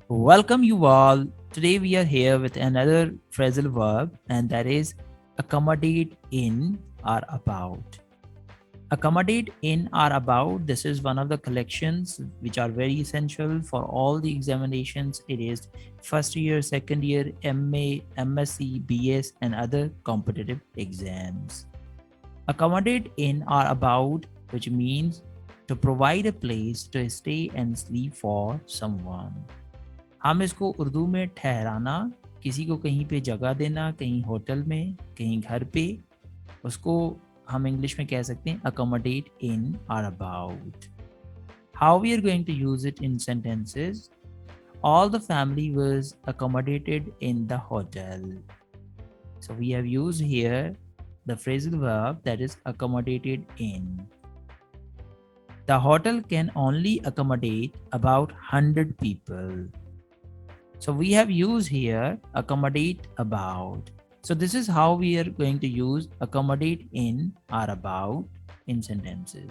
Welcome you all. Today we are here with another phrasal verb, and that is accommodate in or about. Accommodate in or about. This is one of the collections which are very essential for all the examinations. It is first year, second year, MA, MSc, BS, and other competitive exams. Accommodate in or about, which means to provide a place to stay and sleep for someone. हम इसको उर्दू में ठहराना, किसी को कहीं पे जगह देना, कहीं होटल में, कहीं घर पे, उसको हम इंग्लिश में कह सकते हैं accommodate in or about. How we are going to use it in sentences? All the family was accommodated in the hotel. So we have used here the phrasal verb that is accommodated in. The hotel can only accommodate about 100 people. So we have used here accommodate about. So this is how we are going to use accommodate in or about in sentences.